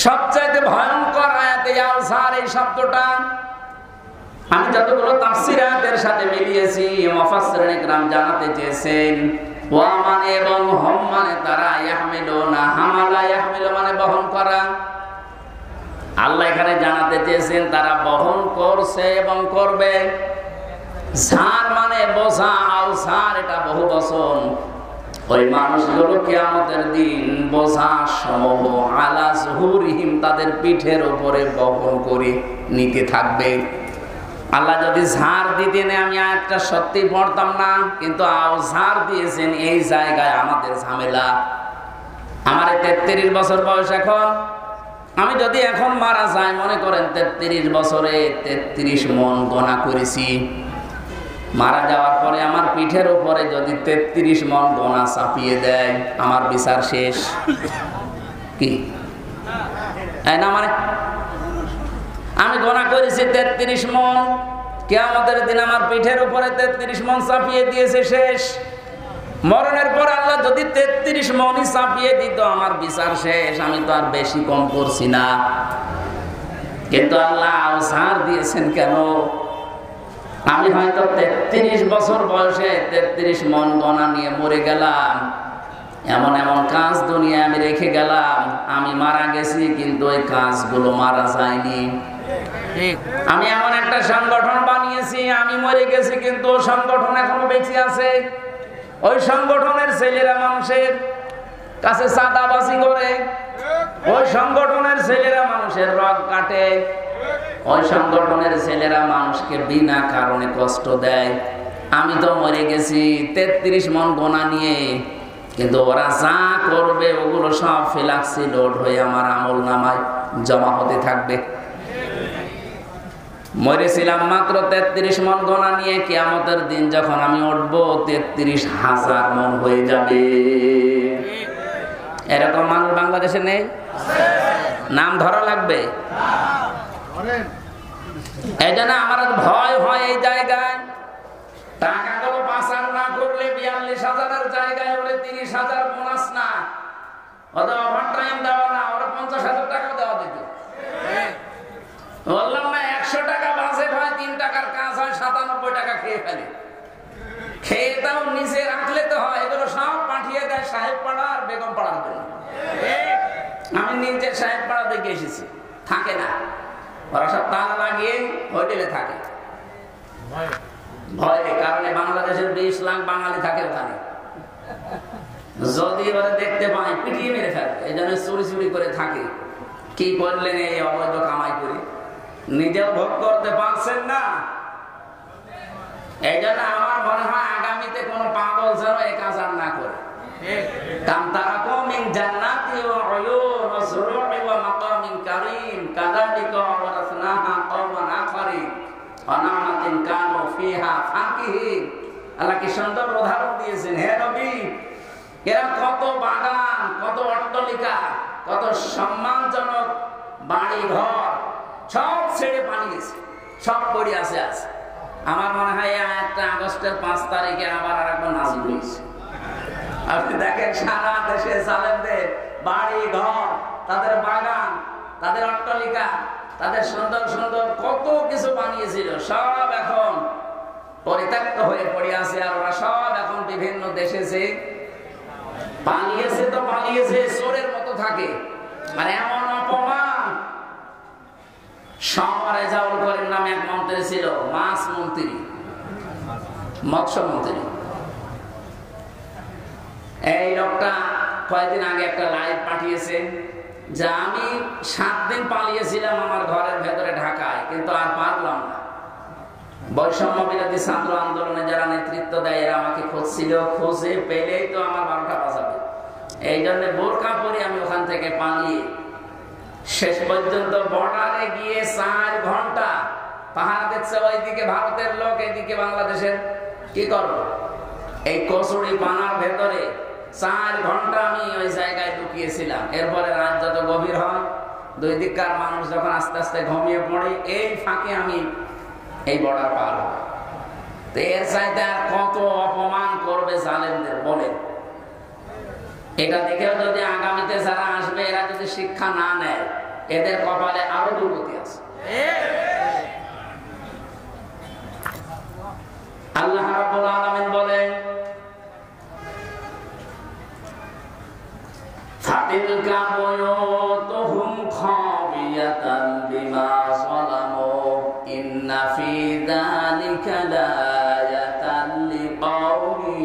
সবচাইতে ভয়ঙ্কর আয়াতে আউসার এই শব্দটা আমি যতগুলো তাফসীর আয়াতের সাথে মিলিয়েছি মুফাসসিরিন ইকরাম জানাতে চেয়েছেন ওয়া মানে এবং হম মানে তারা, ইয়াহমিলুনা হামালা ইয়াহমিলু মানে বহন করা। আল্লাহ এখানে জানাতে চেয়েছেন তারা বহন করছে এবং করবে। ঝার মানে বোঝা, আউসার এটা বহু বচন। ওই মানুষগুলো কিয়ামতের দিন বোঝা সমূহ আলা যুহুরিহিম তাদের পিঠের উপরে বহন করে নিতে থাকবে। আল্লাহ যদি ঝাড় দিতেন আমি আয়াতটা সত্যি পড়তাম না, কিন্তু ঝাড় দিয়েছেন এই জায়গায় আমাদের ঝামেলা। আমার 33 বছর বয়স এখন, আমি যদি এখন মারা যাই মনে করেন 33 বছরে 33 মন গোনা করেছি, মারা যাওয়ার পরে আমার পিঠের উপরে যদি 33 মন গোনা চাপিয়ে দেয় আমার বিচার শেষ কি না? মানে আমি গোনা করেছি 33 মন, কিয়ামতের দিন আমার পিঠের উপরে 33 মন চাপিয়ে দিয়েছে, শেষ। মরণের পর আল্লাহ যদি 33 মনই চাপিয়ে দিত আমার বিচার শেষ, আমি তো আর বেশি কম করছি না। কিন্তু আল্লাহ ছাড় দিয়েছেন কেন? আমি হয়তো 33 বছর বয়সে 33 মন গোনা নিয়ে মরে গেলাম, এমন এমন কাজ দুনিয়া আমি রেখে গেলাম, আমি মারা গেছি কিন্তু ওই কাজগুলো মারা যায়নি। আমি এমন একটা সংগঠন বানিয়েছি, আমি মরে গেছি কিন্তু সংগঠন এখনো বেঁচে আছে। ওই সংগঠনের ছেলেরা মানুষের কাছে চাঁদাবাজি করে, ওই সংগঠনের ছেলেরা মানুষের রগ কাটে, ওই সংগঠনের ছেলেরা মানুষকে বিনা কারণে কষ্ট দেয়। আমি তো মরে গেছি 33 মন গোনা নিয়ে, কিন্তু ওরা যা করবে ওগুলো সব ফিলাক্সি লোড হয়ে আমার আমল নামায় জমা হতে থাকবে। মরেছিলাম মাত্র 33 মন গোনা নিয়ে, কিয়ামতের দিন যখন আমি উঠবো 33,000 মন হয়ে যাবে। এরকম মানুষ বাংলাদেশে নেই? নাম ধরা লাগবে। এই জন্য আমার ভয় হয় এই জায়গায় টাকাগুলো পাচার না করলে 42,000-এর জায়গায় ওরে 30,000 বোনাস না, ওদের ওভারটাইম দেওয়া না, ওরা 50,000 টাকা দেওয়া দিত। বললাম না 100 টাকা বাজেট হয়, 3 টাকার কাজ হয়, 97 টাকা খেয়ে ফেলে। খেয়ে তাও নিচে রাখলে তো হয়, এগুলো সব পাঠিয়ে দেয় সাহেব পাড়া আর বেগম পাড়ার জন্য। আমি নিজে সাহেব পাড়া দেখে এসেছি, থাকে না, ওরা সব তালা লাগিয়ে হোটেলে থাকে ভয়ে, কারণে বাংলাদেশের 20 লাখ বাঙালি থাকে ওখানে। যদি ওরা দেখতে পায় পিটিয়ে মেরে ফেলে, এই জন্য চুরি চুরি করে থাকে। কি করলেন এই অবৈধ কামাই করে, নিজেও ভোগ করতে পারছেন না। এই জন্য আমার মনে হয় আগামীতে কোন পাগল যেন এই কাজ আর না করে। কাম তারাকু মিন জান্নাতি ওয়া উয়ুন ওয়া সুরুরি ওয়া মাকামিন কারীম কাযালিকা ওয়ারাসনাহা কওমান আখারিন ওয়া নামাতিন কানু ফিহা ফাকিহিন। আল্লাহ কি সুন্দর উদাহরণ দিয়েছেন। হে নবী, এরা কত বাগান, কত অট্টালিকা, কত সম্মানজনক বাড়ি ঘর সব ছেড়ে পালিয়েছে, সব পড়ে আছে। আমার মনে হয় একটা আগস্টের 5 তারিখে আবার আরেকবার নাজিল হয়েছে। আপনি দেখেন সারা দেশে জালেমদের বাড়ি ঘর, তাদের বাগান, তাদের অট্টালিকা, তাদের সুন্দর সুন্দর কত কিছু বানিয়েছিল, সব এখন পরিত্যক্ত হয়ে পড়ে আছে। আর ওরা সব এখন বিভিন্ন দেশে যে পালিয়েছে, তো পালিয়েছে চোরের মতো থাকে। মানে এমন অপমান। শহরে জাউল করিম নামে এক মন্ত্রী ছিল, মাছ মন্ত্রী, মৎস্য মন্ত্রী। এই লোকটা কয়েকদিন আগে একটা লাইভ পাঠিয়েছে যে আমি 7 দিন পালিয়েছিলাম আমার ঘরের ভেতরে ঢাকায়, কিন্তু আর পারলাম না। বৈষম্য বিরোধী ছাত্র আন্দোলনে যারা নেতৃত্ব দেয় এরা আমাকে খুঁজছিল, খুঁজে পেলেই তো আমার 12টা বাজাবে। এই জন্য বোরকা পরে আমি ওখান থেকে পালিয়ে শেষ পর্যন্ত বর্ডারে গিয়ে 4 ঘন্টা পাহাড় দেখছে, ওইদিকে ভারতের লোক, এদিকে বাংলাদেশের। কি করব? এই কচুরি পানার ভেতরে 4 ঘন্টা আমি ওই জায়গায় লুকিয়েছিলাম। এরপরে রাত যত গভীর হয়, দুই দিককার মানুষ যখন আস্তে আস্তে ঘুমিয়ে পড়ে, এই ফাঁকে আমি এই বর্ডার পার হই। তো এর চাইতে আর কত অপমান করবে জালেমদের বলেন? এটা দেখেও যদি আগামীতে যারা আসবে এরা যদি শিক্ষা না নেয়, এদের কপালে আরো দুর্গতি আছে। আল্লাহ রাব্বুল আলামিন বলেন ফাতিলকা বুয়ুতুহুম খাবিয়াতান বিমা যালামু ইন্না ফি যালিকা লাআয়াতান লিকাওমিন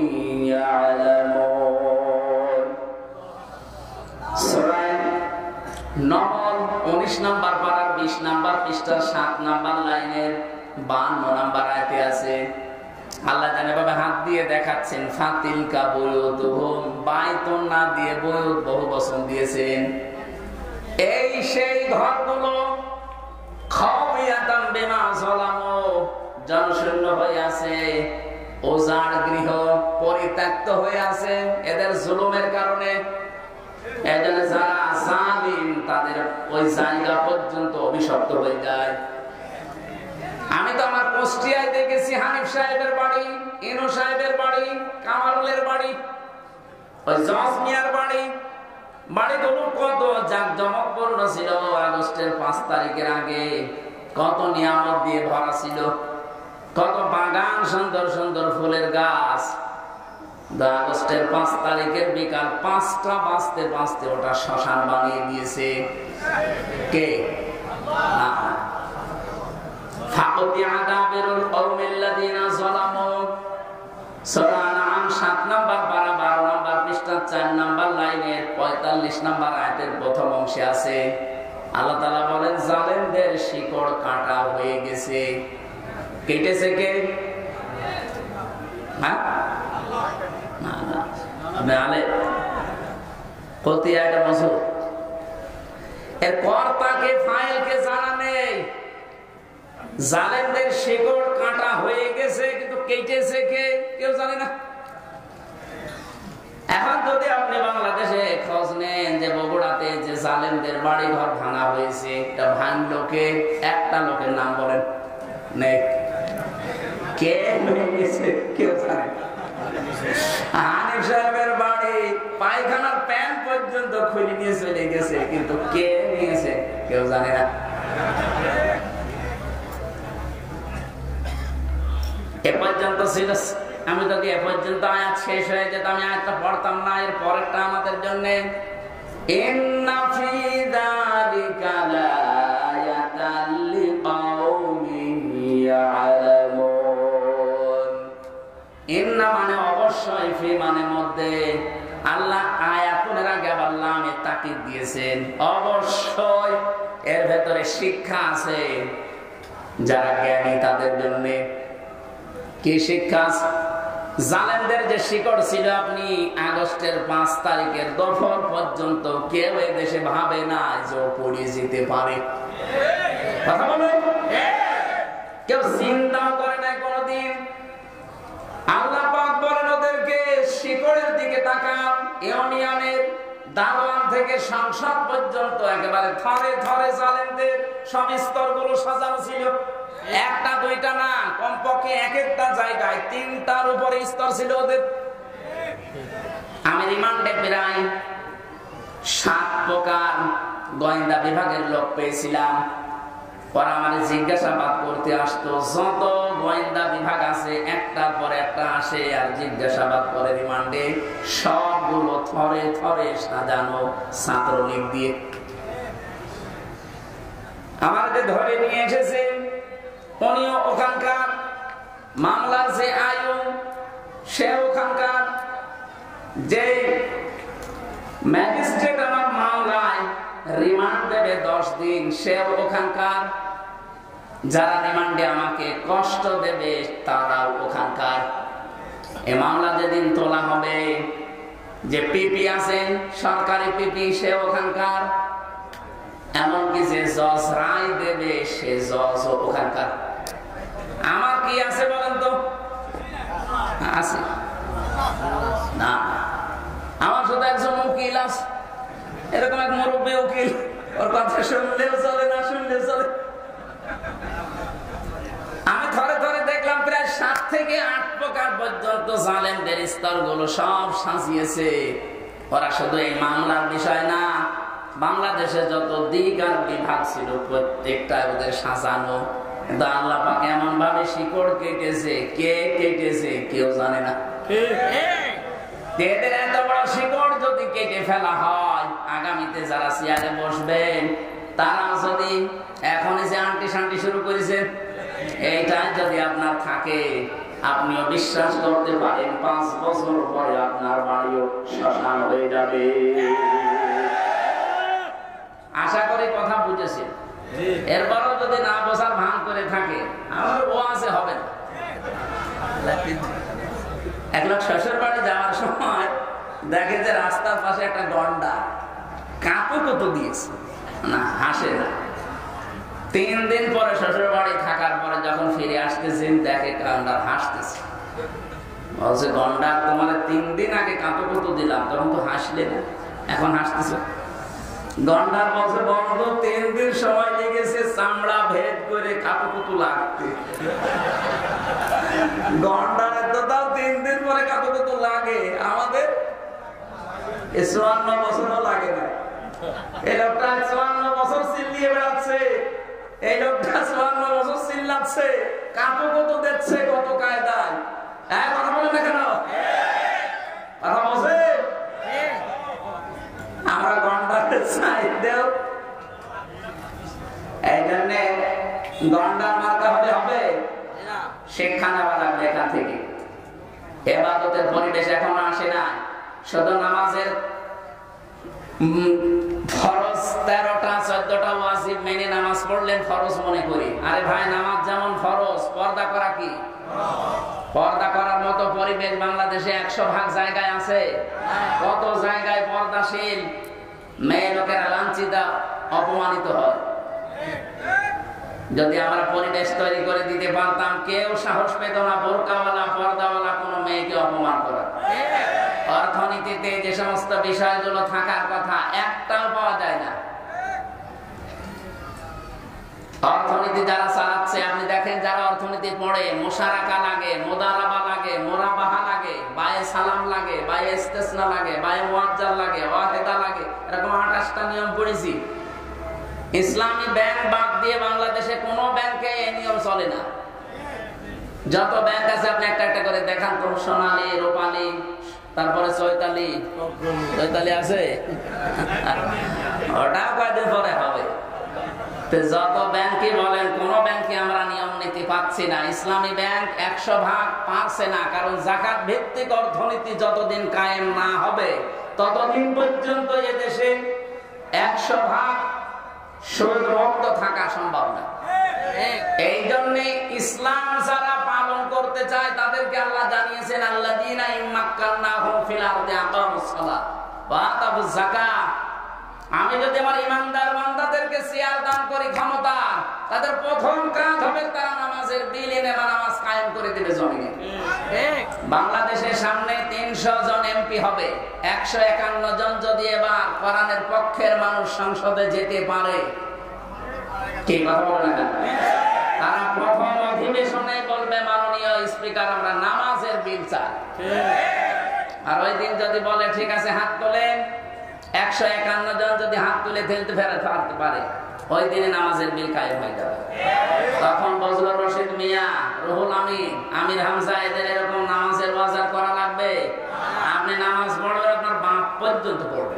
ইয়ালামুন। সূরা নমল 19 নম্বর পারার 20 নম্বর পৃষ্ঠার 7 নম্বর লাইনের 52 নম্বর আয়াতে আছে। আল্লাহ যেভাবে হাত দিয়ে দেখাচ্ছেন ফাতিলকা বুয়ুতুহুম, বাইতুন না দিয়ে বুয়ুত বহু বচন দিয়েছেন। এই সেই ঘরগুলো খাওয়াতাম বিমা যালামু, জনশূন্য হয়ে আছে, ওজাড় গৃহ পরিত্যক্ত হয়ে আছে এদের জুলুমের কারণে। এজন্য যারা জালিম তাদের ওই জায়গা পর্যন্ত অভিশপ্ত হয়ে যায়। আমি তো আমার কুষ্টিয়ায় দেখেছি হানিফ সাহেবের বাড়ি, ইনু সাহেবের বাড়ি, কামারুলের বাড়ি, ওই জজ মিয়ার বাড়ি, বাড়িগুলো কত জাঁকজমকপূর্ণ ছিল। আগস্টের 5 তারিখের আগে কত নিয়ামত দিয়ে ভরা ছিল, কত বাগান, সুন্দর সুন্দর ফুলের গাছ। আগস্টের 5 তারিখের বিকাল 5টা বাজতে বাজতে ওটা শ্মশান বানিয়ে দিয়েছে কে? সূরা আনআম 7 নম্বর পারা 12 নম্বর পৃষ্ঠা 4 নম্বর লাইনের 45 নম্বর আয়াতের প্রথম অংশে আছে। আল্লাহ তাআলা বলেন জালেমদের শিকড় কাটা হয়ে গেছে। কেটেছে কে? হ্যাঁ, না না, আপনি আলে কত একটা বছর এর কর্তাকে ফাইলকে জানা নেই। জালেমদের শিকড় কাটা হয়ে গেছে, কিন্তু কেটেছে কে কেউ জানে না। এখন যদি আপনি বাংলাদেশে খোঁজ নেন যে বগুড়াতে যে জালেমদের বাড়ি ঘর ভাঙা হয়েছে, এটা ভাঙলো কে? একটা লোকের নাম বলেন নেই, কে ভেঙেছে কেউ জানে। হানিফ সাহেবের বাড়ি পায়খানার প্যান পর্যন্ত খুলে নিয়ে চলে গেছে, কিন্তু কে নিয়েছে কেউ জানে না। এ পর্যন্ত ছিল। আমি যদি এ পর্যন্ত আয়াত শেষ হয়ে যেত আমি আয়াতটা পড়তাম না। এর পরেরটা আমাদের জন্য ইন্না ফি যালিকা লাআয়াতান লিকাওমিন ইয়ালামুন। ইন্না মানে অবশ্যই, ফি মানে মধ্যে। আল্লাহ আয়াতুনের আগে আবার লামে তাকিদ দিয়েছেন। অবশ্যই এর ভেতরে শিক্ষা আছে যারা জ্ঞানী তাদের জন্য। কি শিক্ষা? জালেমদের যে শিকড় ছিল, আপনি আগস্টের 5 তারিখের দুপুর পর্যন্ত কেউ এই দেশে ভাবে না যে ও পড়ে যেতে পারে। কথা বলেন, কেউ চিন্তাও করে নাই কোনদিন। আল্লাহ পাক বলেন ওদেরকে শিকড়ের দিকে তাকান। ইউনিয়নের দারোয়ান থেকে সংসদ পর্যন্ত একেবারে থরে থরে জালেমদের সব স্তরগুলো সাজানো ছিল। একটা দুইটা না, কমপক্ষে এক একটা জায়গায় 3টার উপরে স্তর ছিল ওদের। আমি রিমান্ডে প্রায় 7 প্রকার গোয়েন্দা বিভাগের লোক পেয়েছিলাম। ওরা আমার জিজ্ঞাসাবাদ করতে আসতো। যত গোয়েন্দা বিভাগ আছে একটার পরে একটা আসে আর জিজ্ঞাসাবাদ করে রিমান্ডে। সবগুলো থরে থরে সাজানো ছাত্রলীগ দিয়ে। আমাকে ধরে নিয়ে এসেছে, উনিও ওখানকার, মামলার যে আয়ু সে ওখানকার, যে ম্যাজিস্ট্রেট আমার মামলায় রিমান্ড দেবে 10 দিন সে ওখানকার, যারা রিমান্ডে আমাকে কষ্ট দেবে তারাও ওখানকার। এই মামলা যেদিন তোলা হবে, যে পিপি আছেন সরকারি পিপি সে ওখানকার, এমনকি যে জজ রায় দেবে সে জজ ওখানকার। আমার কি আছে বলেন তো? আছে না? আমার শুধু একজন উকিল আছে, এরকম এক মুরব্বী উকিল, ওর কথা শুনলেও চলে না শুনলেও চলে। আমি থরে থরে দেখলাম প্রায় 7 থেকে 8 প্রকার পর্যন্ত জালেমদের স্তরগুলো সব সাজিয়েছে। ওরা শুধু এই মামলার বিষয় না, বাংলাদেশে যত দিক আর বিভাগ ছিল প্রত্যেকটা ওদের সাজানো, কিন্তু আল্লাহ পাক এমন ভাবে শিকড় কেটেছে, কে কেটেছে কেউ জানে না। এদের এত বড় শিকড় যদি কেটে ফেলা হয়, আগামীতে যারা চেয়ারে বসবেন তারা যদি এখনই যে আন্টি শান্তি শুরু করেছে, এইটাই যদি আপনার থাকে, আপনিও বিশ্বাস করতে পারেন 5 বছর পরে আপনার বাড়িও শ্মশান হয়ে যাবে। আশা করি কথা বুঝেছেন। এরপরও যদি না বোঝার ভান করে থাকে, আমার ওয়াজে হবে না। এক লোক শ্বশুর বাড়ি যাওয়ার সময় দেখে যে রাস্তার পাশে একটা গন্ডা কাপড় কত দিয়েছে, না হাসে না। 3 দিন পরে শ্বশুর বাড়ি থাকার পরে যখন ফিরে আসতেছেন, দেখে গন্ডার হাসতেছে। বলছে, গন্ডা তোমার 3 দিন আগে কাপড় কত দিলাম, তখন তো হাসলে না, এখন হাসতেছে। গন্ডার বলছে, বন্ধু 3 দিন সময় লেগেছে চামড়া ভেদ করে কাপড় কত লাগতে। গন্ডারের তো তাও 3 দিন পরে কাপড় কত লাগে, আমাদের 54 বছরও লাগে না। এই লোকটা 54 বছর চিল্লিয়ে বেড়াচ্ছে, এই লোকটা 54 বছর চিল্লাচ্ছে, কাপড় কত দিচ্ছে কত কায়দায়। কথা বলে না কেন? কথা বলছে। আমরা গন্ডারে চাই দেও, এই জন্য গন্ডার মার্কা হলে হবে, শিক্ষা নেওয়া লাগবে এখান থেকে। ইবাদতের পরিবেশ এখন আসে না, শুধু নামাজের ফরজ 13টা 14টা ওয়াজিব মেনে নামাজ পড়লেন ফরজ মনে করি। আরে ভাই, নামাজ যেমন ফরজ, পর্দা করা কি? পর্দা করার মতো পরিবেশ বাংলাদেশে 100 ভাগ জায়গায় আছে। কত জায়গায় পর্দাশীল মেয়ে লোকেরা লাঞ্ছিত, অপমানিত হয়। যদি আমরা পরিবেশ তৈরি করে দিতে পারতাম, কেউ সাহস পেত না বোরকাওয়ালা পর্দাওয়ালা কোনো মেয়েকে অপমান করা। অর্থনীতিতে যে সমস্ত বিষয়গুলো থাকার কথা, একটাও পাওয়া যায় না। অর্থনীতি যারা চালাচ্ছে, আপনি দেখেন যারা অর্থনীতি পড়ে, মুশারাকা লাগে, মুদারাবা লাগে, মুরাবাহা লাগে, বায়ে সালাম লাগে, বায়ে ইস্তেসনা লাগে, বায়ে মুআজ্জাল লাগে, ওয়াহিদা লাগে, এরকম 28টা নিয়ম পড়েছি। ইসলামী ব্যাংক বাদ দিয়ে বাংলাদেশে কোনো ব্যাংকে এই নিয়ম চলে না। যত ব্যাংক আছে আপনি একটা একটা করে দেখান তো, সোনালী, রূপালী, তারপরে চৈতালি আছে, ওটাও কয়দিন পরে হবে। যত ব্যাংকই বলেন, কোন ব্যাংকে আমরা নিয়ম নীতি পাচ্ছি না। ইসলামী ব্যাংক 100 ভাগ পারছে না, কারণ যাকাত ভিত্তিক অর্থনীতি যতদিন কায়েম না হবে ততদিন পর্যন্ত এদেশে 100 ভাগ সুদ মুক্ত থাকা সম্ভব না। এই জন্য ইসলাম যারা পালন করতে চায় তাদেরকে আল্লাহ জানিয়েছেন, আল্লাযীনা ইম্মাক্কান্নাহুম ফিল আরদি আকামুস সালাত ওয়া আতাবুজ যাকাত। আমি যদি আমার ইমানদার বান্দাদেরকে সিয়ার দান করি ক্ষমতা, তাদের প্রথম কাজ হবে তারা নামাজের বিল এনে নামাজ কায়েম করে দেবে জমিনে। বাংলাদেশের সামনে 300 জন এমপি হবে, 151 জন যদি এবার কোরআনের পক্ষের মানুষ সংসদে যেতে পারে, কি কথা বলে না, তারা প্রথম অধিবেশনে বলবে, মাননীয় স্পিকার আমরা নামাজের বিল চাই। আর ওই দিন যদি বলে ঠিক আছে হাত তোলেন, 151 জন যদি হাত তুলে ফেলতে ফেরাতে পারে, ওই দিনে নামাজের বিল কায়েম হয়ে যাবে। তখন বজলুর রশিদ মিয়া, রুহুল আমিন, আমির হামজা এদের এরকম নামাজের বাজার করা লাগবে। আপনি নামাজ পড়বেন, আপনার বাপ পর্যন্ত পড়বে।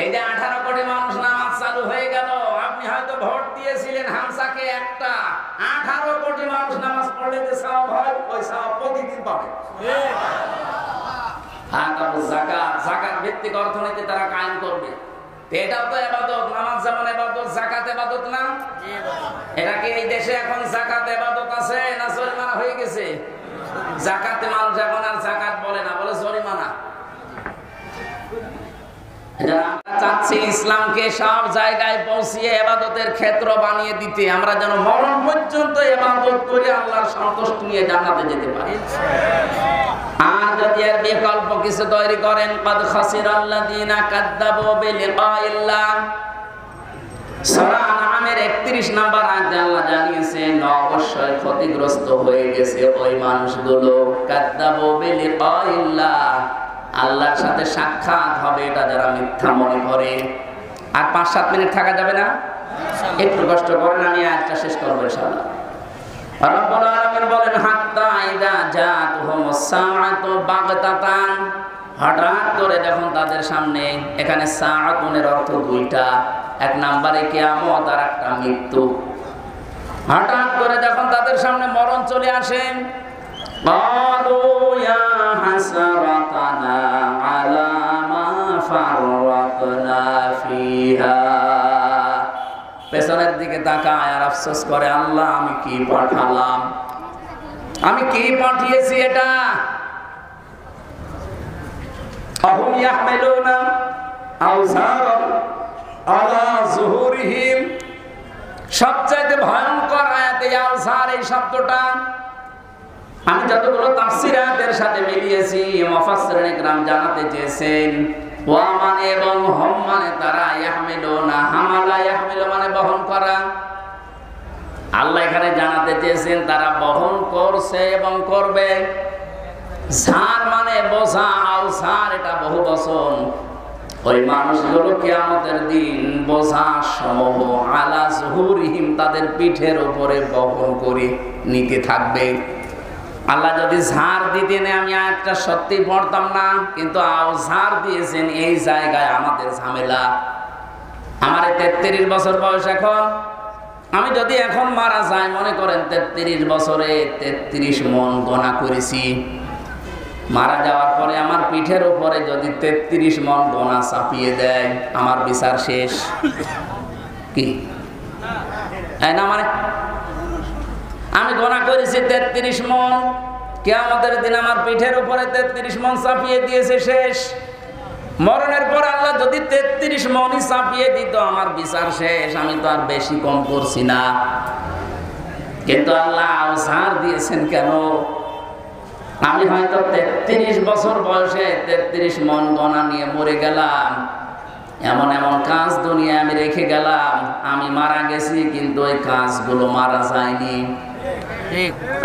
এই যে 18 কোটি মানুষ নামাজ চালু হয়ে গেল, আপনি হয়তো ভোট দিয়েছিলেন হামসাকে একটা, 18 কোটি মানুষ নামাজ পড়লে যে সওয়াব হয়, ওই সওয়াব প্রতিদিন পাবে। যাকাত ভিত্তিক অর্থনীতি তারা কায়েম করবে। এটাও তো ইবাদত, নামাজ যেমন ইবাদত, যাকাত ইবাদত না? এটা কি এই দেশে এখন যাকাত ইবাদত আছে না জরিমানা হয়ে গেছে? যাকাতে মানুষ এখন আর যাকাত বলে না, বলে জরিমানা। আমরা চাচ্ছি ইসলামকে সব জায়গায় পৌঁছিয়ে ইবাদতের ক্ষেত্র বানিয়ে দিতে, আমরা যেন মরণ পর্যন্ত ইবাদত করে আল্লাহর সন্তুষ্টি নিয়ে জান্নাতে যেতে পারি। আর যদি এর বিকল্প কিছু তৈরি করেন, কাদ খাসিরাল্লাযীনা কাযযাবু বিলিকাইল্লাহ, সূরা আনআমের 31 নম্বর আয়াতে আল্লাহ জানিয়েছেন, অবশ্যই ক্ষতিগ্রস্ত হয়ে গেছে ওই মানুষগুলো, কাযযাবু বিলিকাইল্লাহ, আল্লাহর সাথে সাক্ষাৎ হবে, এটা যারা মিথ্যা মনে করে। আর 5-7 মিনিট থাকা যাবে না, একটু কষ্ট করেন, আমি আয়াতটা শেষ করবো ইনশাআল্লাহ। রব্বুল আলামিন বলেন হাত্তা ইযা জাআতুহুমুস সাআতু বাগতাতান, হঠাৎ করে যখন তাদের সামনে, এখানে সাআতুনের অর্থ দুইটা, এক নম্বরে কিয়ামত আর একটা মৃত্যু। হঠাৎ করে যখন তাদের সামনে মরণ চলে আসে, ক্বালু ইয়া হাসরাতানা আলা মা ফাররাতনা ফিহা, পেছনের দিকে তাকায় আর আফসোস করে, আল্লাহ আমি কি পাঠালাম, আমি কি পাঠিয়েছি এটা। আহুম ইয়াহমিলুনা আওযারান আলা যুহুরিহিম, সবচেয়ে ভয়ঙ্কর আয়াতে আওযার এই শব্দটা আমি যতগুলো তাফসীর আয়াতের সাথে মিলিয়েছি, মুফাসসিরিন ইকরাম জানাতে চেয়েছেন ওয়া মানে এবং হম মানে তারা, ইয়াহমিলুনা হামালা ইয়াহমিলু মানে বহন করা। আল্লাহ এখানে জানাতে চেয়েছেন তারা বহন করছে এবং করবে। ঝার মানে বোঝা, আওসার এটা বহু বচন। ওই মানুষগুলো কিয়ামতের দিন বোঝা সমূহ আলা যুহুরিহিম তাদের পিঠের উপরে বহন করে নিতে থাকবে। আল্লাহ যদি ঝাড় দিতেন আমি আয়াতটা সত্যি পড়তাম না, কিন্তু আওঝার দিয়েছেন, এই জায়গায় আমাদের ঝামেলা। আমার 33 বছর বয়স এখন, আমি যদি এখন মারা যাই, মনে করেন 33 বছরে 33 মন গোনা করেছি, মারা যাওয়ার পরে আমার পিঠের উপরে যদি 33 মন গোনা চাপিয়ে দেয়, আমার বিচার শেষ কি না? মানে আমি গোনা করেছি 33 মন, কিয়ামতের দিন আমার পিঠের উপরে 33 মন চাপিয়ে দিয়েছে, শেষ। মরণের পর আল্লাহ যদি 33 মনই চাপিয়ে দিত, আমার বিচার শেষ, আমি তো আর বেশি কম করছি না। কিন্তু আল্লাহ আওঝার দিয়েছেন কেন? আমি হয়তো 33 বছর বয়সে 33 মন গোনা নিয়ে মরে গেলাম, এমন এমন কাজ দুনিয়ায় আমি রেখে গেলাম, আমি মারা গেছি কিন্তু ওই কাজগুলো মারা যায়নি।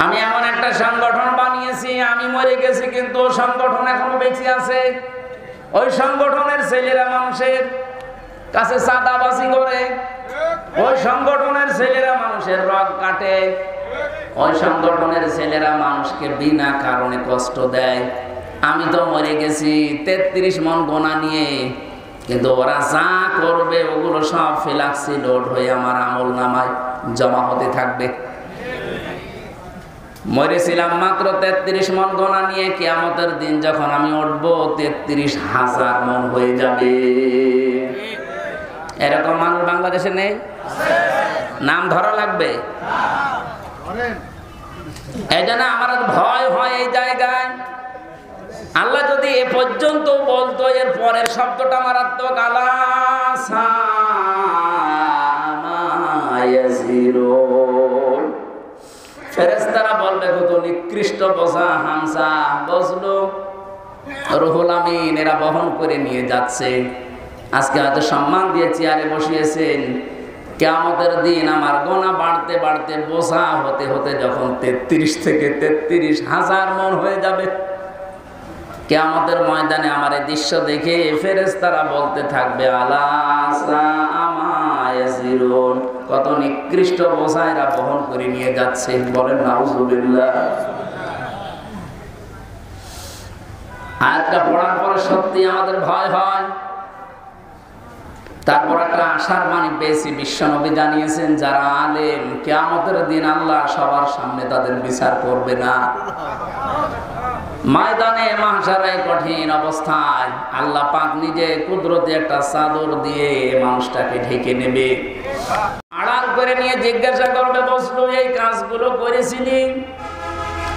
আমি এমন একটা সংগঠন বানিয়েছি, আমি মরে গেছি কিন্তু সংগঠন এখনো বেঁচে আছে। ওই সংগঠনের ছেলেরা মানুষের কাছে চাঁদাবাজি করে, ওই সংগঠনের ছেলেরা মানুষের রগ কাটে, ওই সংগঠনের ছেলেরা মানুষকে বিনা কারণে কষ্ট দেয়। আমি তো মরে গেছি 33 মন গোনা নিয়ে, কিন্তু ওরা যা করবে ওগুলো সব ফিলাক্সি লোড হয়ে আমার আমল নামায় জমা হতে থাকবে। মরেছিলাম মাত্র 33 মন গোনা নিয়ে, কিয়ামতের দিন যখন আমি উঠবো 33,000 মন হয়ে যাবে। এরকম মানুষ বাংলাদেশে নেই? নাম ধরা লাগবে। এই জন্য আমার ভয় হয় এই জায়গায়। আল্লাহ যদি এ পর্যন্ত বলতো, এর পরের শব্দটা মারাত্মক, আলা সামায়াজিরুন, ফেরেশতারা বলবে কত নিকৃষ্ট বোঝা হামজা বসলো, রুহুল আমিন এরা বহন করে নিয়ে যাচ্ছে। আজকে হয়তো সম্মান দিয়ে চেয়ারে বসিয়েছেন, কিয়ামতের দিন আমার গোনা বাড়তে বাড়তে বোঝা হতে হতে যখন 33 থেকে 33,000 মন হয়ে যাবে, কিয়ামতের ময়দানে আমার এই দৃশ্য দেখে ফেরেশতারা বলতে থাকবে আলা সামায়াজিরুন, কত নিকৃষ্ট বোঝা এরা বহন করে নিয়ে যাচ্ছে। বলেন নাউজুবিল্লাহ। আয়াতটা পড়ার পরে সত্যি আমাদের ভয় হয়। তারপর একটা আশার বাণী পেয়েছি, বিশ্বনবী জানিয়েছেন যারা আলেম, কিয়ামতের দিন আল্লাহ সবার সামনে তাদের বিচার করবে না। ময়দানে মাহশারে কঠিন অবস্থায় আল্লাহ পাক নিজে কুদরতে একটা চাদর দিয়ে মানুষটাকে ঢেকে নেবে, আড়াল করে নিয়ে জিজ্ঞাসা করবে, বসলো এই কাজগুলো করেছিলি?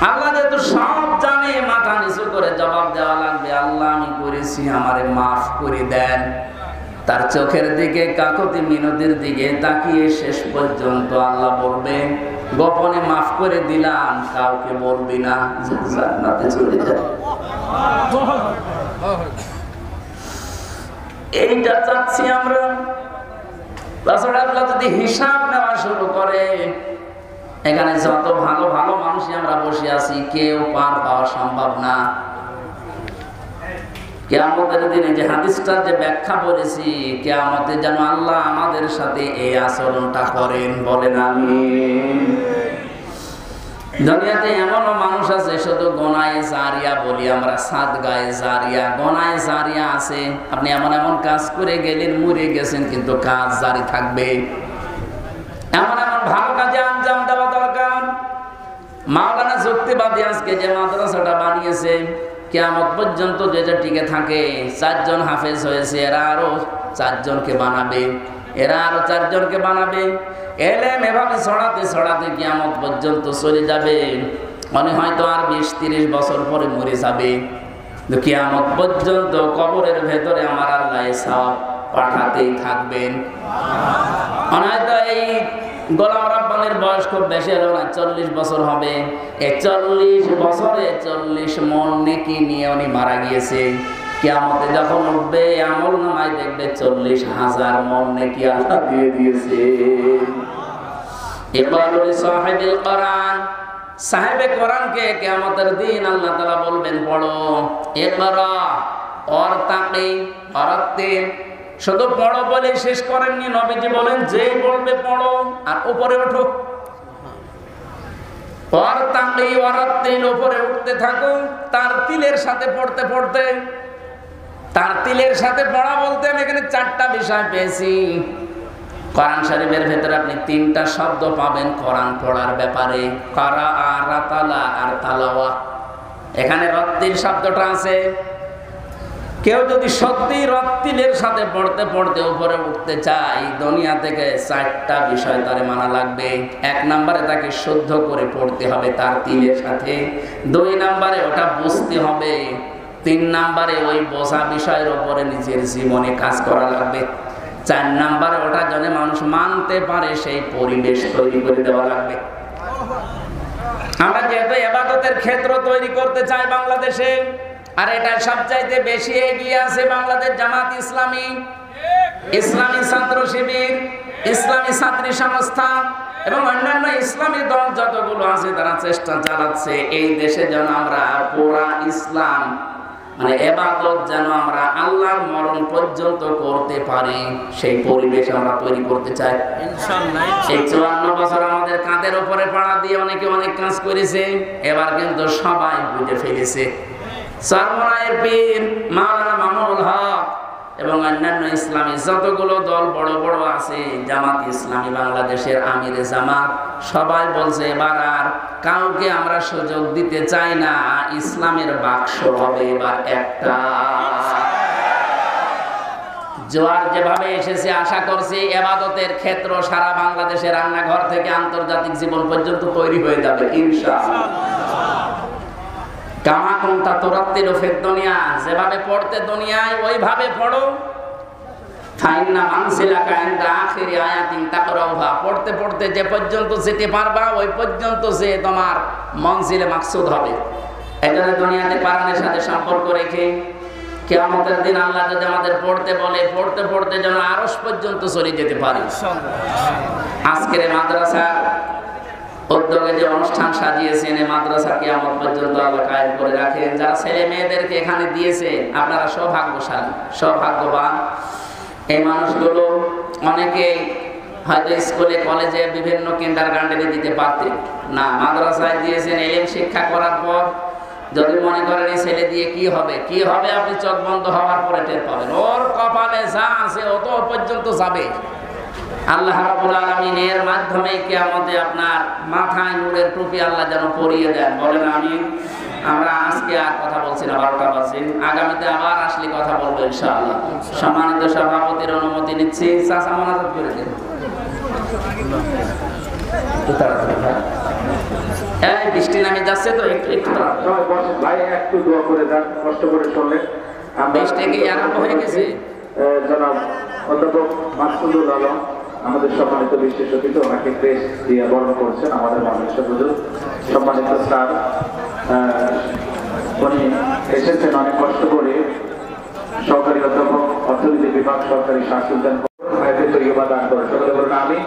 আল্লাহ যেহেতু সব জানে, মাথা নিচু করে জবাব দেওয়া লাগবে, আল্লাহ আমি করেছি, আমারে মাফ করে দেন। তার চোখের দিকে কাকতি মিনতির দিকে তাকিয়ে শেষ পর্যন্ত আল্লাহ বলবে, গোপনে মাফ করে দিলাম, কাউকে বলবি না, জান্নাতে চলে যা। এইটা চাচ্ছি আমরা। তাছাড়া আল্লাহ যদি হিসাব নেওয়া শুরু করে, এখানে যত ভালো ভালো মানুষই আমরা বসে আছি, কেউ পার পাওয়া সম্ভব না। কিয়ামতের দিনে যে হাদিসটার যে ব্যাখ্যা বলেছি, কিয়ামতে যেন আল্লাহ আমাদের সাথে এই আচরণটা করেন, বলেন আমিন। দুনিয়াতে এমনও মানুষ আছে শুধু গোনায়ে জারিয়া বলি আমরা, সাদগায়ে জারিয়া, গোনায়ে জারিয়া আছে। আপনি এমন এমন কাজ করে গেলেন, মরে গেছেন, কিন্তু কাজ জারি থাকবে। এমন এমন ভালো কাজে আঞ্জাম দেওয়া দরকার। মাওলানা যুক্তিবাদী আজকে যে মাদ্রাসাটা বানিয়েছে, কিয়ামত পর্যন্ত যেটা টিকে থাকে, 4 জন হাফেজ হয়েছে, এরা আরো 4 জনকে বানাবে, এরা আরো 4 জনকে বানাবে। এলেম এভাবে ছড়াতে ছড়াতে কিয়ামত পর্যন্ত চলে যাবে। মনে হয়তো আর 20-30 বছর পরে মরে যাবে, কিন্তু কিয়ামত পর্যন্ত কবরের ভেতরে আমার আল্লাহ সব পাঠাতেই থাকবেন। মনে হয়তো এই গোলাম রাব্বানির বয়স খুব বেশি হলো না, 40 বছর হবে। এই 40 বছরে 40 মণ নেকি নিয়ে উনি মারা গিয়েছে। কিয়ামতে যখন উঠবে আমল নামায় দেখবে 40,000 মণ নেকি আল্লাহ দিয়ে দিয়েছে। ইকবালুল সাহিবুল কোরআন, সাহেবে কোরআনকে কিয়ামতের দিন আল্লাহ তাআলা বলবেন, পড়ো, ইকরা ওয়ারতাকি ওয়ারাত্তিল। শুধু পড়ো বলে শেষ করেননি, নবীজি বলেন যে বলবে পড়ো আর উপরে ওঠো। ওয়ারতাকি ওয়ারাত্তিল, উপরে উঠতে থাকো তার তিলের সাথে পড়তে পড়তে। তার তিলের সাথে পড়া বলতে আমি এখানে 4টা বিষয় পেয়েছি। কোরআন শরীফের ভেতরে আপনি 3টা শব্দ পাবেন কোরআন পড়ার ব্যাপারে, কারা আর রাতালা আর তালাওয়া। এখানে রত্তিল শব্দটা আছে। কেউ যদি সত্যি রত্তিলের সাথে পড়তে পড়তে উপরে উঠতে চায়, দুনিয়া থেকে 4টা বিষয় তারে মানা লাগবে। 1 নম্বরে তাকে শুদ্ধ করে পড়তে হবে তার তিলের সাথে। 2 নম্বরে ওটা বুঝতে হবে। 3 নম্বরে ওই বোঝা বিষয়ের উপরে নিজের জীবনে কাজ করা লাগবে। 4 নম্বরে ওটা যেন মানুষ মানতে পারে সেই পরিবেশ তৈরি করে দেওয়া লাগবে। আমরা যেহেতু ইবাদতের ক্ষেত্র তৈরি করতে চাই বাংলাদেশে, আর এটা সবচাইতে বেশি এগিয়ে আছে বাংলাদেশ জামাত ইসলামী, ইসলামী ছাত্র শিবির, ইসলামী ছাত্রী সংস্থা এবং অন্যান্য ইসলামী দল যতগুলো আছে, তারা চেষ্টা চালাচ্ছে এই দেশে যেন আমরা পুরা ইসলাম মানে ইবাদত যেন আমরা আল্লাহর মরণ পর্যন্ত করতে পারি, সেই পরিবেশ আমরা তৈরি করতে চাই ইনশাআল্লাহ। এই 54 বছর আমাদের কাঁধের উপরে পাড়া দিয়ে অনেকে অনেক কাজ করেছে, এবার কিন্তু সবাই বুঝে ফেলেছে। সরমনায়ের পীর মাওলানা মামুনুল হক এবং অন্যান্য ইসলামী যতগুলো দল বড় বড় আছে, জামাত ইসলামী বাংলাদেশের আমিরে জামাত, সবাই বলছে এবার আর কাউকে আমরা সুযোগ দিতে চাই না, ইসলামের বাক্স হবে এবার একটা। জোয়ার যেভাবে এসেছে আশা করছি ইবাদতের ক্ষেত্র সারা বাংলাদেশের রান্নাঘর থেকে আন্তর্জাতিক জীবন পর্যন্ত তৈরি হয়ে যাবে ইনশাআল্লাহ। কামা কুনতা তুরাত্তিলু ফিদ দুনিয়া, যেভাবে পড়তে দুনিয়ায় ওইভাবে পড়ো। ফাইন্না মানসিলাকা ইনদা আখিরি আয়াতিন তাকরাউহা, পড়তে পড়তে যে পর্যন্ত যেতে পারবা ওই পর্যন্ত যে তোমার মনজিলে মাকসুদ হবে। এজন্য দুনিয়াতে কোরআনের সাথে সম্পর্ক রেখে কিয়ামতের দিন আল্লাহ যদি আমাদের পড়তে বলে, পড়তে পড়তে যেন আরশ পর্যন্ত চলে যেতে পারি ইনশাআল্লাহ। আজকের মাদ্রাসা উদ্যোগে যে অনুষ্ঠান সাজিয়েছেন, এই মাদ্রাসা কিয়ামত পর্যন্ত আল্লাহ কায়েম করে রাখেন। যারা ছেলে মেয়েদেরকে এখানে দিয়েছে আপনারা সৌভাগ্যশালী, সৌভাগ্যবান। এই মানুষগুলো অনেকে হয়তো স্কুলে কলেজে বিভিন্ন কিন্ডারগার্টেনে দিতে পারতেন না, মাদ্রাসায় দিয়েছেন। ইলম শিক্ষা করার পর যদি মনে করেন এই ছেলে দিয়ে কি হবে কি হবে, আপনি চোখ বন্ধ হওয়ার পরে টের পাবেন ওর কপালে যা আছে অত পর্যন্ত যাবে। আল্লাহ রাব্বুল আলামিন এর মাধ্যমে কিয়ামতে আপনার মাথায় নূরের টুপি আল্লাহ যেন পরিয়ে দেন, বলেন আমিন। আমরা আজকে আর কথা বলছি না, 12টা বাজে, আগামীতে আবার আসলে কথা বলবো ইনশাআল্লাহ। সম্মানিত সভাপতির অনুমতি নিচ্ছি, চাচা মোনাজাত করে দেন। এই বৃষ্টি নামে যাচ্ছে তো একটু ভাই একটু দোয়া করে দেন, কষ্ট করে শুনলেন। বৃষ্টি কি আরম্ভ হয়ে গেছে? জনাব অধ্যাপক মাকসুদুল আলম আমাদের সম্মানিত বিশেষ অতিথি, ওনাকে ক্রেস দিয়ে বরণ করছেন আমাদের বাংলাদেশের হুজুর। সম্মানিত স্যার, উনি এসেছেন অনেক কষ্ট করে, সরকারি অধ্যাপক, অর্থনীতি বিভাগ, সরকারি শাসক দান দান করে সকলে বলুন আমি।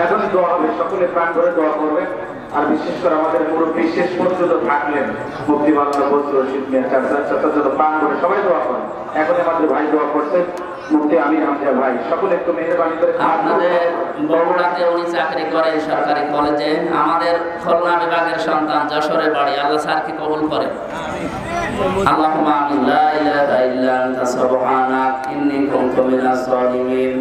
এখন দোয়া হবে, সকলে প্রাণ করে দোয়া করবেন। আর বিশেষ করে আমাদের মুরব্বী শেষ পর্যন্ত থাকলেন মুফতি মাওলানা বজলুর রশিদ মিয়া যত পান করে সবাই দোয়া করেন। এখন আমাদের ভাই দোয়া করছেন মুফতি আমির হামজা ভাই, সকলে একটু মেহেরবানি করে। আপনাদের বগুড়াতে উনি চাকরি করেন সরকারি কলেজে, আমাদের খুলনা বিভাগের সন্তান, যশোরে বাড়ি। আল্লাহ স্যারকে কবুল করে। আল্লাহুম্মা আমিন। লা ইলাহা ইল্লা আনতা সুবহানাক ইন্নী কুনতু মিনাজ জালিমিন।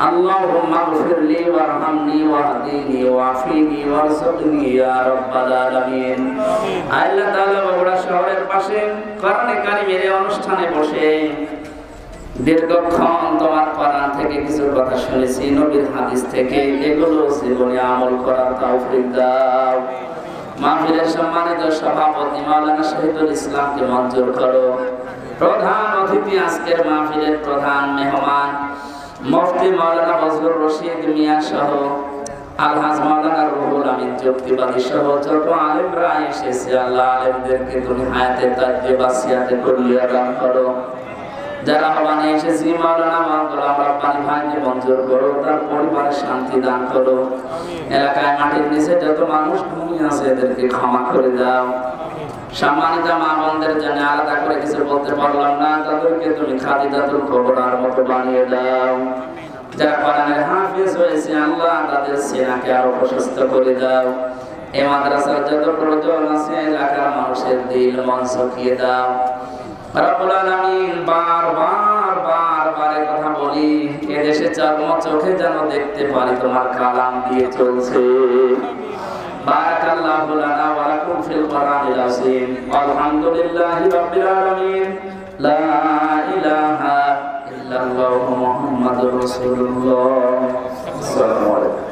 আল্লাহুম্মা ইগফিরলি ওয়ারহামনি ওয়াহদিনি ওয়াফিনি ওয়ারযুকনি ইয়া রাব্বাল আলামিন। আল্লাহ তাআলা বগুড়া শহরের পাশে কোরআনে কারীমের অনুষ্ঠানে বসে দীর্ঘক্ষণ তোমার কোরআন থেকে কিছু কথা শুনেছি, নবীর হাদিস থেকে, এগুলো জীবনে আমল করার তৌফিক দাও। মাহফিলের সম্মানিত সভাপতি মাওলানা শহীদুল ইসলামকে মঞ্জুর করো। প্রধান অতিথি, আজকের মাহফিলের প্রধান মেহমান মুফতি মাওলানা বজলুর রশিদ মিয়া সহ আলহাজ মাওলানা রুহুল আমিন যুক্তিবাদী সহ যত আলেমরা এসেছে, আল্লাহ আলেমদেরকে তুমি হায়াতে তাজ্জে বাসিয়াতে কলিয়া দান করো। যারা হবানে এসেছি মাওলানা গোলাম রাব্বানী ভাইকে মঞ্জুর করো, তার পরিবারের শান্তি দান করো। এলাকায় মাটির নিচে যত মানুষ ঘুমিয়ে আছে এদেরকে ক্ষমা করে দাও। সম্মানিত মা বোনদের জন্য আলাদা করে কিছু বলতে পারলাম না, তাদেরকে তুমি খাদিজাতুল কুবরার মতো বানিয়ে দাও। যারা কোরআনের হাফেজ হয়েছে আল্লাহ তাদের সিনাকে আরো প্রশস্ত করে দাও। এই মাদ্রাসার যত প্রয়োজন আছে এলাকার মানুষের দিল মন শুকিয়ে দাও। রব্বুল আলামিন, বারবার কথা বলি, এদেশে চর্ম চোখে যেন দেখতে পারি তোমার কালাম দিয়ে চলছে। বারাকাল্লাহু লানা ওয়া লাকুম ফিল কোরআনিল আযীম। আলহামদুলিল্লাহি রাব্বিল আলামিন। লা ইলাহা ইল্লাল্লাহু মুহাম্মাদুর রাসূলুল্লাহ। আসসালামু আলাইকুম।